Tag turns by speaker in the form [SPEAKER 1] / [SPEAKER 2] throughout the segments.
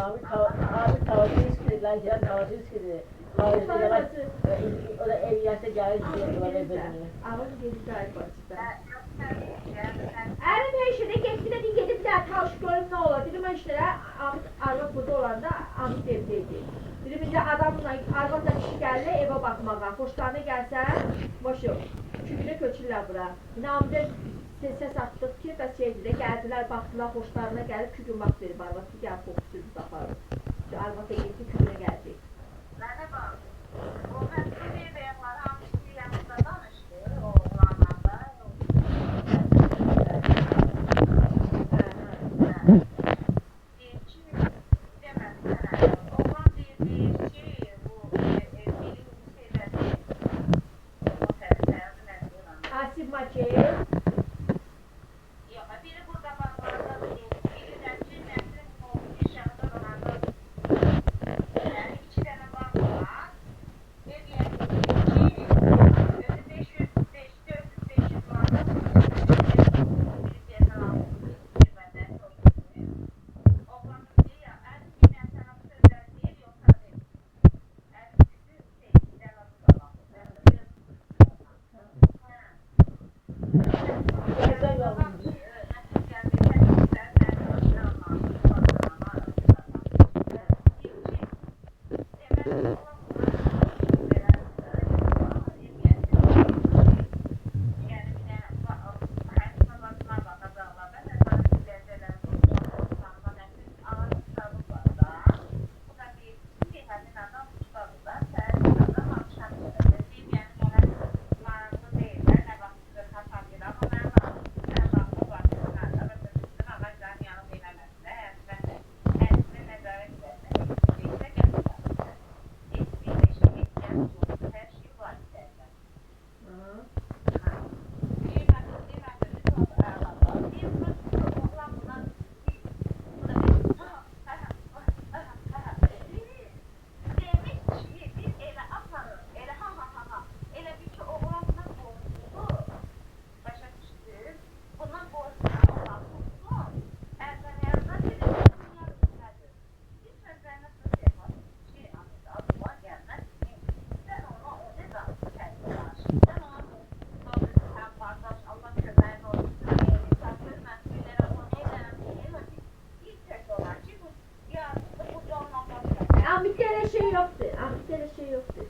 [SPEAKER 1] Abi tavası iskidi, lan gelen tavası iskidi. Tavası yavaş, o da ev yaşta gelir diye bölümünü.
[SPEAKER 2] Ama gediblər başda. Ərim heşədə getdi dedi, gedib də tavış görüb nə olar. Dedim, mən işlərə, arvad burada olanda, Amit evdeydi. Dedim, indi adamla, arvadla kişi gəldi evə baxmağa. Xoşlarına gəlsən, boş yox. Çünki köçürlər bura. Yine Amit'e ses attık ki, bəs şeydi də, gəldilər, baxdılar, xoşlarına gəlib, kügün vaxt verib arvad ki, gəl fokusu baxarıq. Arvada getdi, kügünə gəldi.
[SPEAKER 3] Mənə bax, o hətta bir bəyəkləri Amit'in yanında danışdı, o oğlanlarda. Deyir ki, demədi sənə, oğlan deyir ki, bu bilim şeyləri, o tərəflərdi nədir ona?
[SPEAKER 2] Asif Maçev.
[SPEAKER 3] Yox, biri burada bağlarda deyir, biri də ki, nədir, o yaşamda olanda, yəni 2 dənə bağ var, ev yəni ki, 500-400-500 manat, biri deyəsən almışdır, bir bəndən koyduğunu. Oğlanım deyir ya, əlim mən sənə bu sözləri deyir, yoxsa deyir. Əlim dedi, sevgidən adı da var.
[SPEAKER 1] Güzel yavrum.
[SPEAKER 2] Amit'te öyle şey yoktu. Amit'te öyle şey yoktu.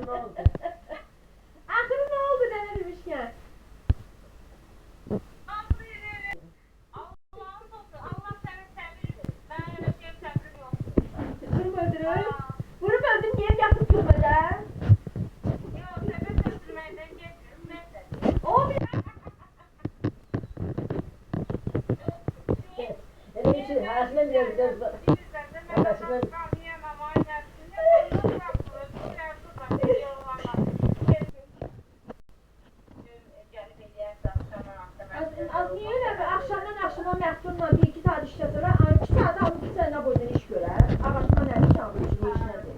[SPEAKER 1] Ne oldu?
[SPEAKER 2] Akırı ne oldu dene demişken. Vurup öldürür. Vurup öldür niye yatıp durmadan? O bir...
[SPEAKER 1] Ne için? Harasına bile gideriz.
[SPEAKER 2] Az niye öyle be? Akşamdan məhdumla 1-2 saat işlə sonra 2 saat alıb 2 sənə boyunca iş görər. Ağasından nədir ki, alıb işini işlədir.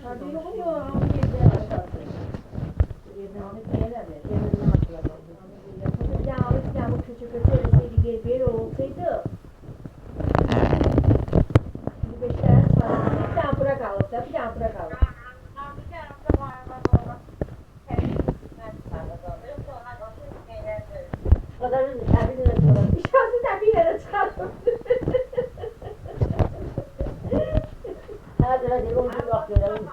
[SPEAKER 2] Hadi yok mu? Ahmet evde yaşadı. Ahmet nerelerdi? Evde hatırladı. Bir daha Ahmet bir daha bu köşe öyleseydi geri bir olsaydı. Şimdi 5 tane var. Bir daha bırak alırsa bir daha bırak alır.
[SPEAKER 1] Kadarın evini de soralım.
[SPEAKER 2] İşası da bir yere çıkardım.
[SPEAKER 1] Hadi hadi, onu bir bak görelim.